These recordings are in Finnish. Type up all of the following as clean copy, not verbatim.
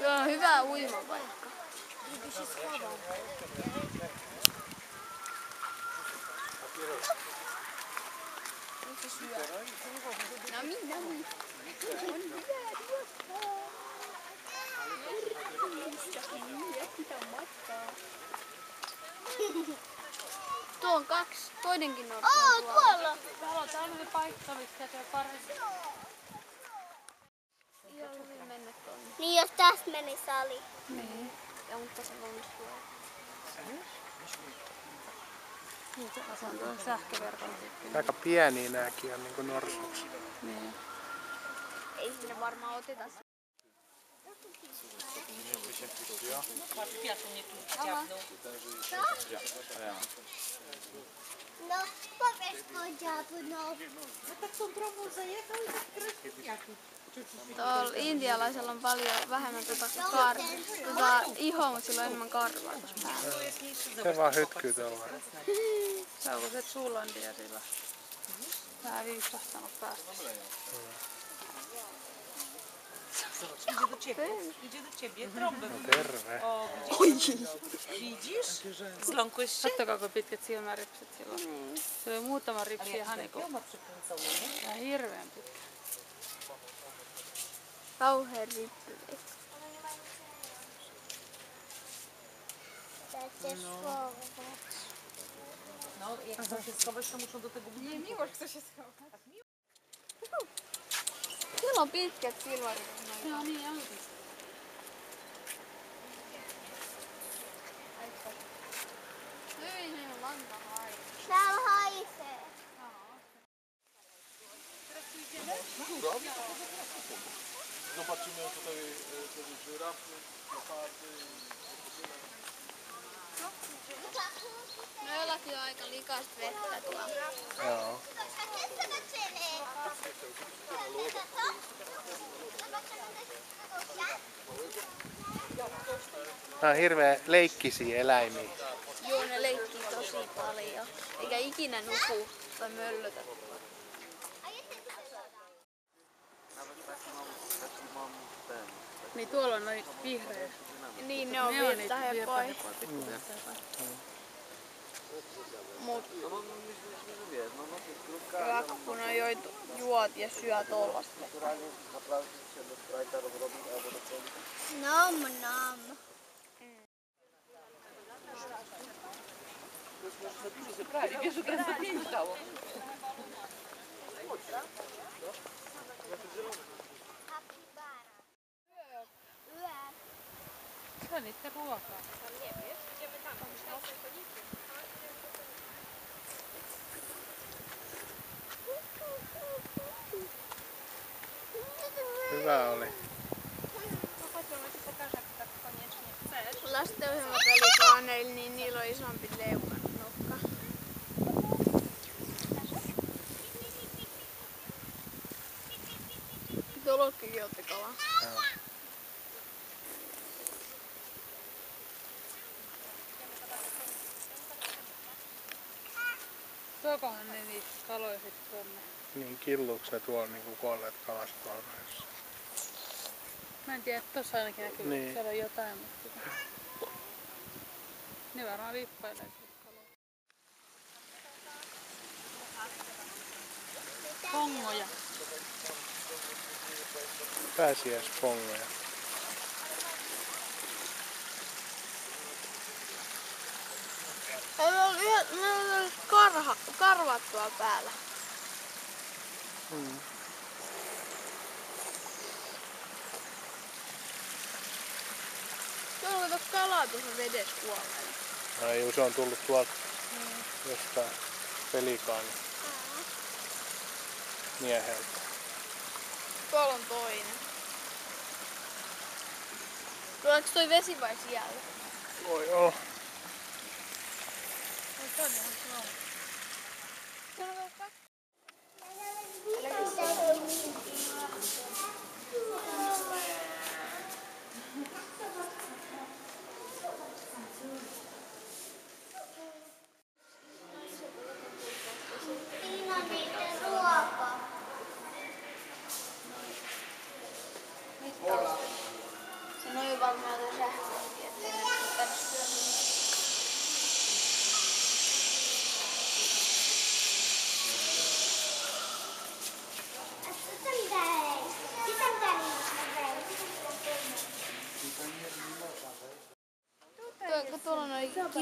Joo, on hyvä uimapaikka. Nami. On hyvä juottaa. Tuo on kaksi. Toinenkin norsu on tuolla. Täällä on tämmöinen paikka, missä se on parhaiten. Ihan hyvin mennä tuonne. Niin jos tästä meni sali. Niin. Ja mutta se onnistuu. Se on tuon sähköverkon. Aika pieniä nääkin on niinku norsuksi. Niin. Ei sinne varmaan oteta. No, powiesz podziabu, no. Tuolla intialaisella on paljon vähemmän ihoa, mutta sillä on enemmän karvaa tuossa päällä. Se vaan hytkyy tuolla. Se on se Zulandia sillä. Vähän viipsahtanut päästä. Idzie do ciebie trąbę. No terve. O, widzisz? Zląkłeś się? Kattokaa, kun pitkät silmäripsit sillä on. Se oli muutama ripsi ihan niinku. Ja hirveän pitkä. Kauheen rippy. No, jak chcą się schować, to muszą do tego Nie miło, że się schować. Sillä on pitkät silmarit. Joo, niin onkin. Hyvin on lanta hai. Täällä haisee. Zobaczymy tutaj te żyrafy, leopardy. No jollakin on aika likasta vettä tuolla. Joo. Nää on hirveän leikkisiä eläimiä. Joo, ne leikkii tosi paljon. Eikä ikinä nuku tai möllötä. Niin tuolla on noin vihreä. Niin ne on virtahepoja. Mut hyvä, kun on juot ja syö tollasta. Nom, nom. zebrali. Wiesz, że teraz to nie dało. Se on niitten ruokaa. Hyvä oli. Lastenohjelmat oli kaaneilla, niin niillä on isompi leukanokka. Tuolloinkin otti kalaa. Tuokohan ne niitä kaloja sitten tuonne? Niin killuuks ne tuolla niinku kuolleet kalastuolmeissa? Mä en tiedä, tossa ainakin näkyy, Niin. että siellä on jotain, mutta ne varmaan vippailee sieltä kaloja. Pongoja. Pääsiäispongoja. Meillä oli karvat tuolla päällä. Mm. Tuolla on kalaa tuossa vedessä kuolleena. No juu, se on tullut tuolta jostain pelikaani mieheltä. Tuolla on toinen. Tuleeko toi vesi vai siellä? Voi olla. Siinä on niiden ruoka.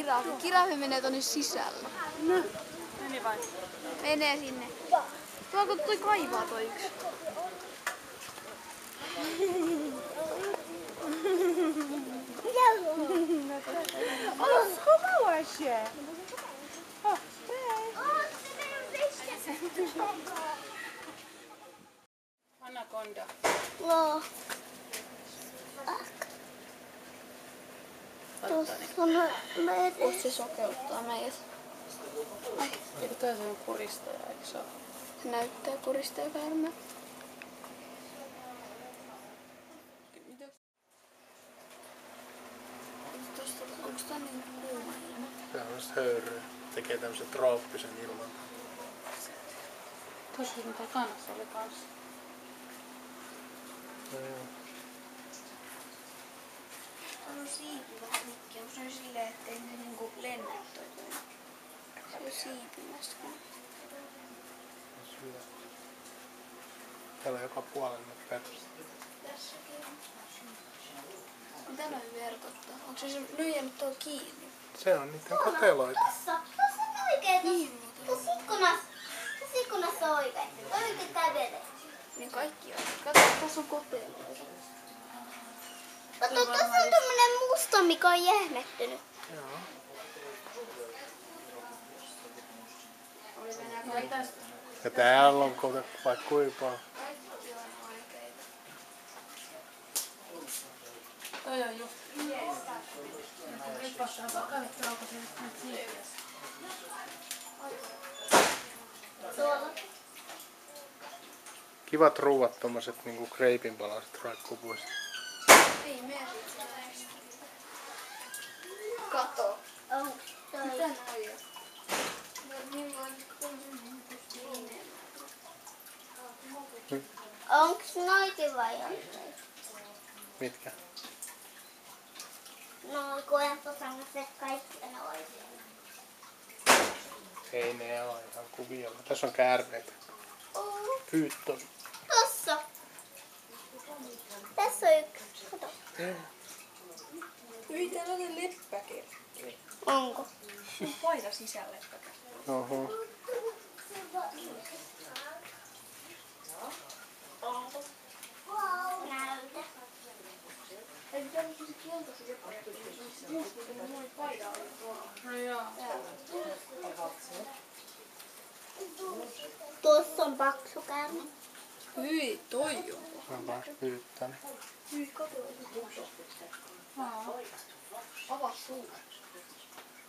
kirahvi. Kirahvi menee tonne sisälle. Meni vai? Menee sinne. Tuoko toi kaivaa toi yksi? Schowała się. Anakonda. Joo. Tuossa on meri. Se sokeuttaa meidät. Eikö toi se on kuristaja, eikö se ole? Se näyttää kuristajakäärmää. Onko tää niin kuuma ilma? Se on just höyryä. Tekee tämmösen trooppisen ilman. Tuossa sun takana se oli kanssa. On siipi vähän rikki. Onko se on silleen, ettei ne niinku lennä toi toinen? Se on siipimässä. Täällä on joka puolella perässä. Tässäkin on. Mitä noin verkottaa? Onko se lyijännyt tuo kiinni? Se on niiden koteloita. Tossa on oikein. Tuossa ikkunassa oikein. Oikein kävelee. Niin kaikki on. Kato, tässä on koteloita. Kato, tuossa on tommonen musta, mikä on jähmettynyt. Joo. Oli Venäjä kaikki. Ja täällä on kotettu vaikka kuinka paljon. Kaikki on oikeita. Toi on just. Kun ripastaa vakavittaa, onko se nyt siipiä? Tuolla. Kivat ruuat, tommoset niinku kreipinpalaset raikkupuista. Ei mene. Kato. Onks toi? Mitä noi on? Niin on Onks noikin vai oikein? Mitkä? No, kun en osannut, että kaikki on oikein. Ei ne ole ihan kuvia. Tässä on käärmeitä. Pyyttö. Tossa. Tässä on yksi. Kato. Hyi, täällä on leppäkin. Onko? Paina sisälle tätä. Oho. Onko? Wow. Näytä. Ei pitää olla se keltaisi leppäkin. Musta, kun mulla oli paina oli tuolla. No joo. Tuossa on paksu käärme. Hyi, toi on. Mä vaan pyyttänyt. Hyi, kato. Avaa suu.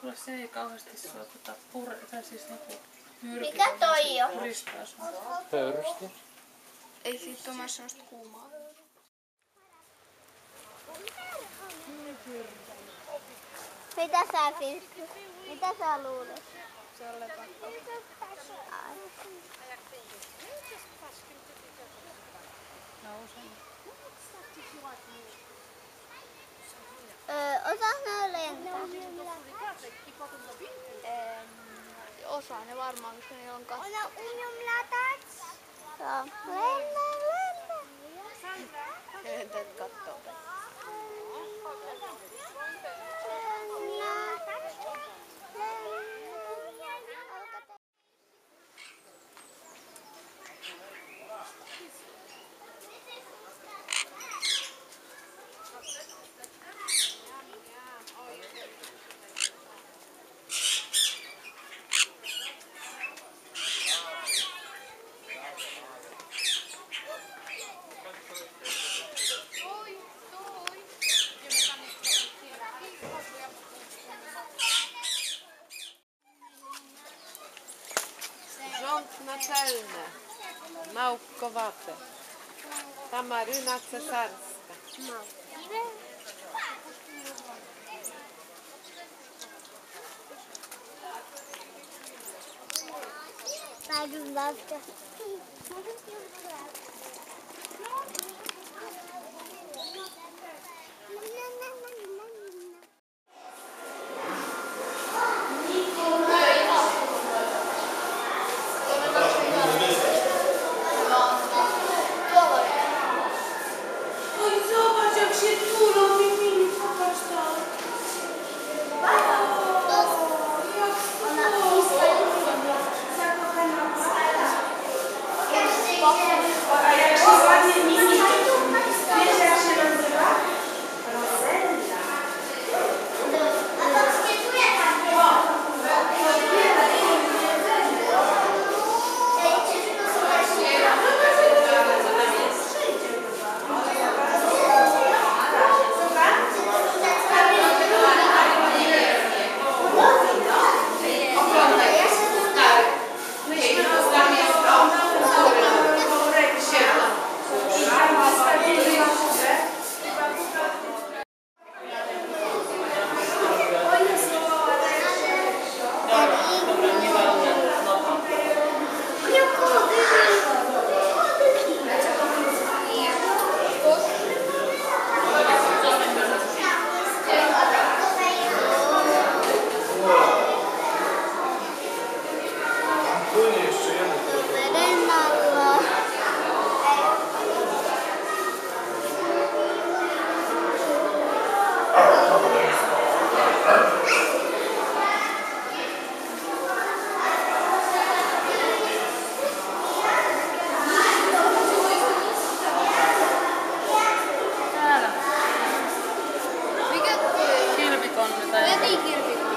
Kuule se ei kauheasti sua tai siis niinku Mikä toi on? puristaa sua. Höyrysti. Ei siitä ole myös semmoista kuumaa. Mitä sä Filkku? Mitä sä luulet? Se on lepakko. Osaas ne lentää? Osaa ne varmaan, koska niillä on katto. Joo. Lennä. Lentäjät kattoo. Rząd naczelny, naukowate. Tamaryna cesarska. Tajdun laskea. Oj, zobacz jak się tu robi, popatrz tam. Veden alla. Täällä. Mikä Kilpikonni tai vetikirpikonni?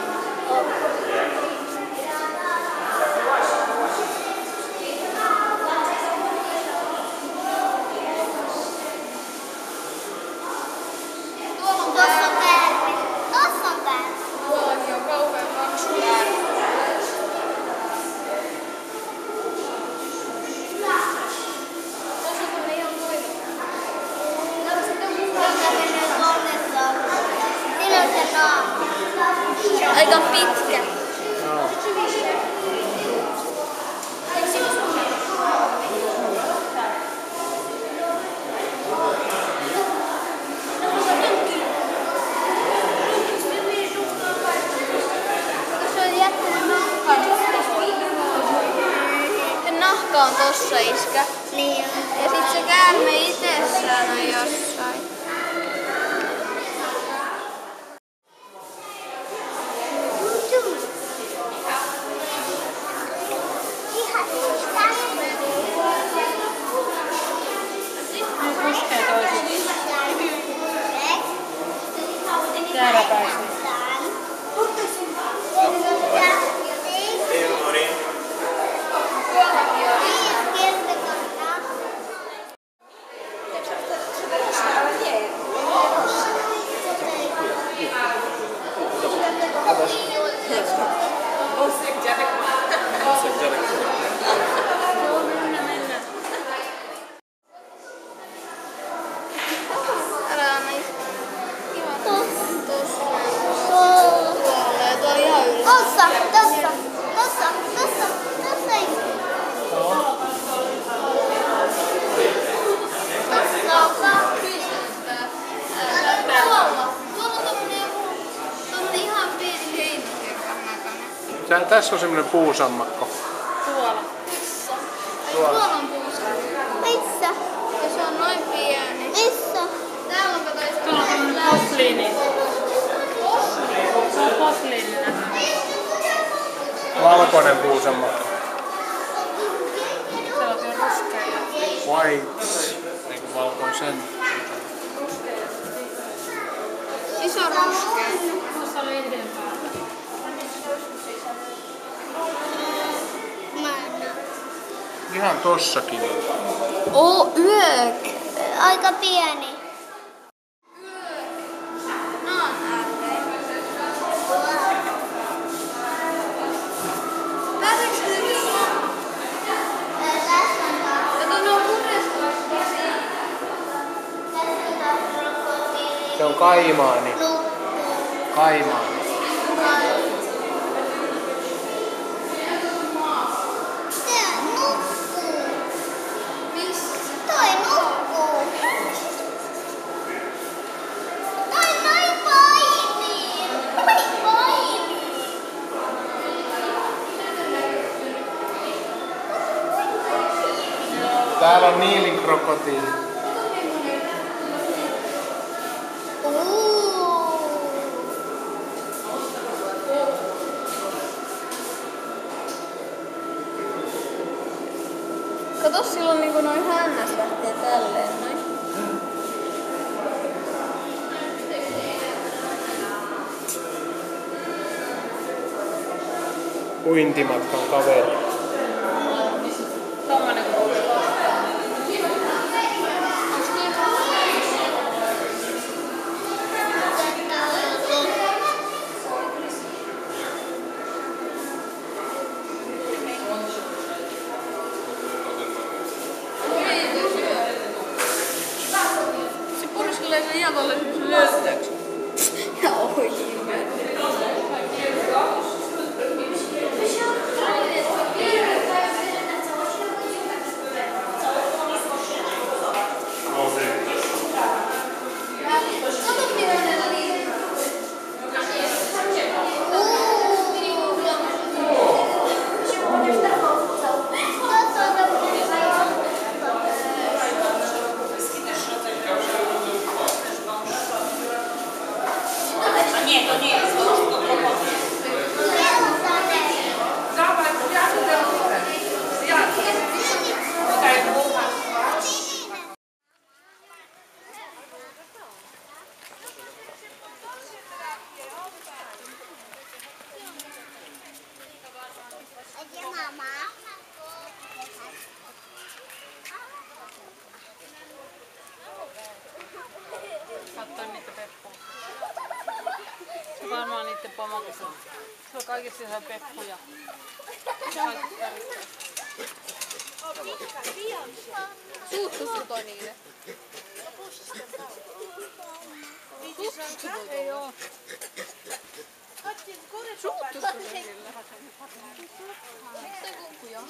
Tuossa on käärme. Tuossa on käärme. Tuollakin on kauhean paksu käärme. Tuossa on tämmönen ihan koira. Siinä on se naama. Aika pitkä. Joo. Se on jättänyt nahkan. Se nahka on tossa, iskä. Niin on. Ja sit se käärme itsessään on jossain. puskee toisiksi. Täällä pääsee. Tässä on semmoinen puusammakko. Tuolla. Tuolla on puuska. Missä? Ja se on noin pieni. Missä? Täällä on kato Tuolla on tämmönen posliini. Se on posliininen. Valkoinen puusammakko. Se on jo ruskea. White. Niin kuin valkoisen. iso ruskea. Tuossa oli yhden päällä. Ihan tossakin. Yök. Aika pieni. Se on kaimaani. Kaimaani. Täällä on niilinkrokotiili. Kato silloin niinku noin hännäs lähtee tälleen noin. Uintimatkan kaveri. Tommonen kun tulee vastaan. Se puriskelee sen ihan tolle löytäksi. Ja ohi. Katsoin niitä peppuja. Se on varmaan niitten pomokisa. Se on kaikissa ihan peppuja. Kaikki värittävät. Suuttuisiko toi niille? Ei oo. Suuttuisiko se niille? Miksi kukkuja?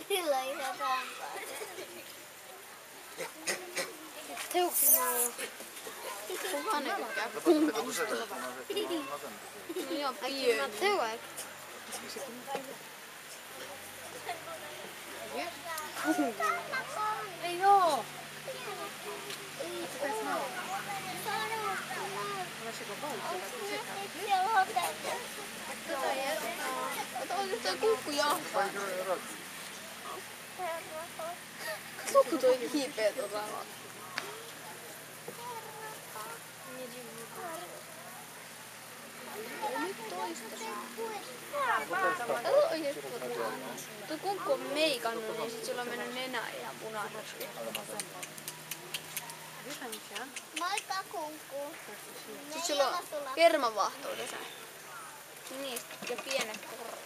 Sillä ei saa kantaa. Kukaan ei tykkää kummasta. Ihan pieni. Ei oo. Ota oikeastaan kukku jahtaa. Kato kun toi kiipeä tuolla. Nyt toista saa. Kato oikeesti tuolla. Tuo kukku on meikannut, niin sit sillä on mennyt nenä ihan punaiseksi. Moikka kunku. Sit sillä on kermavahto tässä. Niistä ja pienet korvat.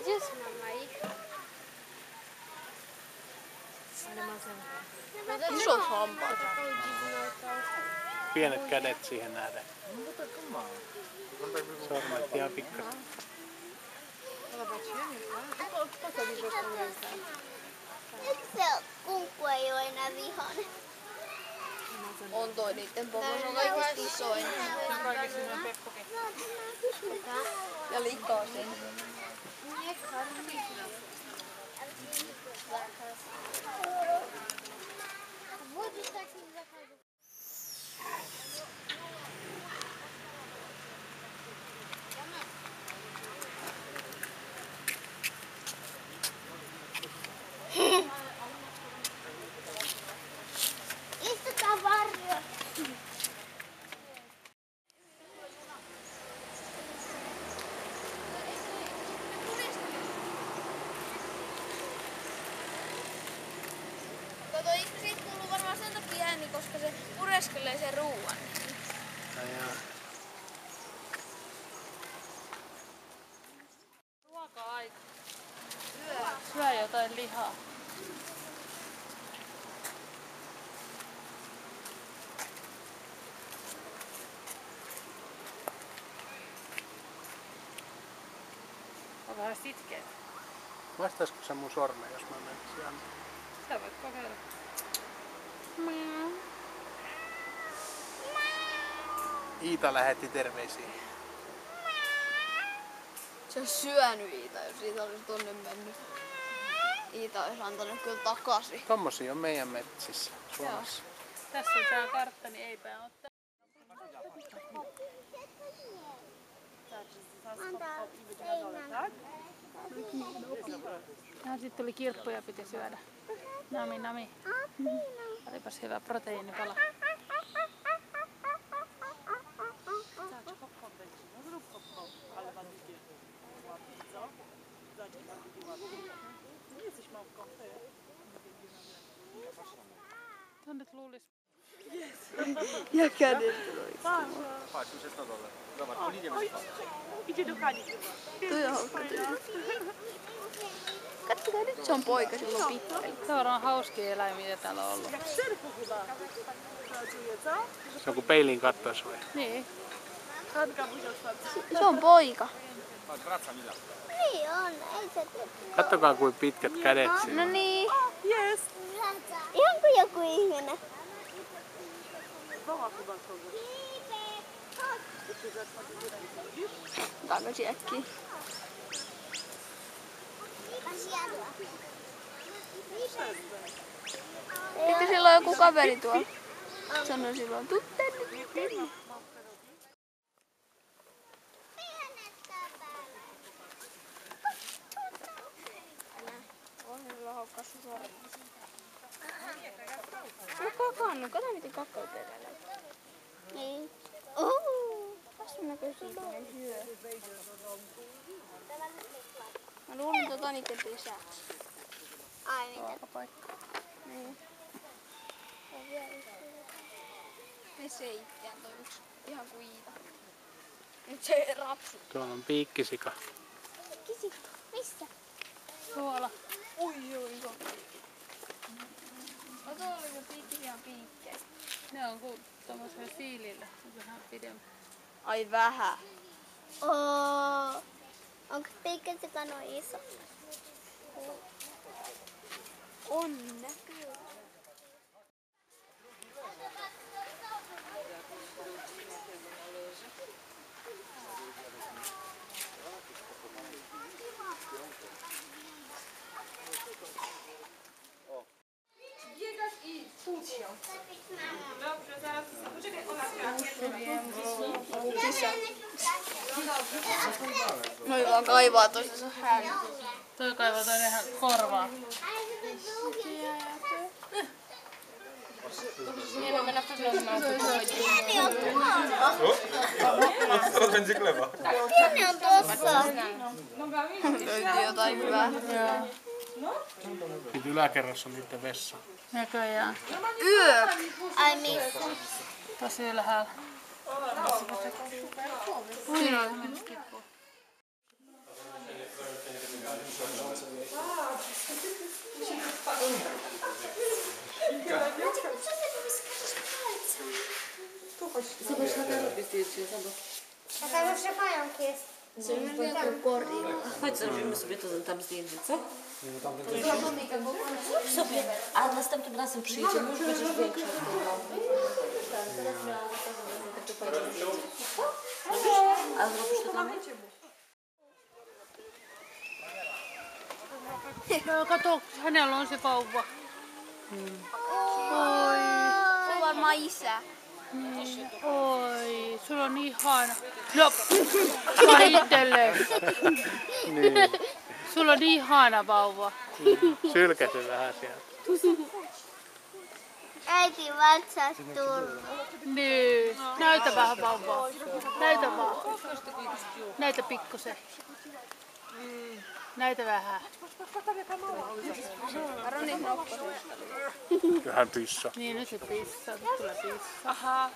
Yes, mamma. Isot hampaat. Pienet kädet siihen nähden. Sormet ihan pikkasen. Miksi se kunku ei ole enää vihainen? On toi niitten pomo, se on kaikista isoin. Kaikissa on peppukin. Ja likasin. Istutaan varjoon. Siitä kuuluu varmaan sen takia ääni, koska se pureskelee sen ruuan. Ruoka-aika. Syö jotain lihaa. On vähän sitkeet. Vastaisiko sä mun sormeen, jos mä menisin antaa? Sä voit kokeilla. Iita lähetti terveisiä. Se on syönyt Iita, jos Iita olisi tonne mennyt. Iita olisi antanut kyllä takaisin. Tommosia on meidän metsissä Suomessa. Tässä on tää kartta, niin eipä oo. täällä seinällä. Ja sitten tuli kirppu ja piti syödä. Nami nami. Olipas hyvä proteiinipala. Tonne luulis. Ja kädet. Patrz, już jest na dole. Zobacz, po linie wyszła. Toi on hauska tyyli. Katsokaa nyt, se on poika silloin pitkällä. Se on hauskia eläimiä, mitä täällä on ollut. Se on kuin peiliin kattois vai? Niin. Se on poika. Patrz, wraca Mila. Niin on, ei se tiedä. Kattokaa kuin pitkät kädet sillä No on. niin. Ihan kuin joku ihminen. Takaisin äkkiä. Eikö sillä ole joku kaveri tuolla? Sano silloin, tuu tänne. Kato miten kakkautteja täällä on. Niin. Kasvun näköisiä ne syö. Mä luulen tota niiden lisäksi. Ai mitä? Ruokapaikka. Niin. Pesee itseään toi yksi. Ihan kuin Iita. Nyt se rapsu. Tuolla on piikkisika. Kisikko, missä? Tuolla. Oi iso. No tuolla oli jo piikkisiä piikkejä. Ne on kuin tommosella siilillä. Vähän pidemmän. Ai vähän. Onko piikkisika noin iso? On näkyy. Noi vaan kaivaa toisensa hän. Toi kaivaa toinen korvaa. To będzie gleba. Ne on tossa. Löytyy jotain hyvää. Nyt yläkerrassa on niiden vessa. Näköjään. Yö! Ai missä? Tosi ylhäällä. Siinä on. Taka już się pająk jest. Se on joku korjaa. Chodź, zrobimy sobie to tam zdjęcie, co? Sobie. A następnym razem przyjedziemy, już będziesz większa w tym domu. Teraz miałam takie fajne zdjęcie. A zrobisz to dla mnie? No, kato, hänellä on se vauva. Oi, Se on varmaan isä. oi, sulla on ihana. No, itselleen. Niin. Sulla on ihana vauva. Sylkäsy vähän sieltä. Äiti vatsas tullut. Niin, näytä vähän vauvaa. Näytä vaan. Näytä pikkusen. Näytä vähän. Varo niitä nokkosia. Vähän pissa. Niin, nyt se pissaa. Nyt tulee pissa.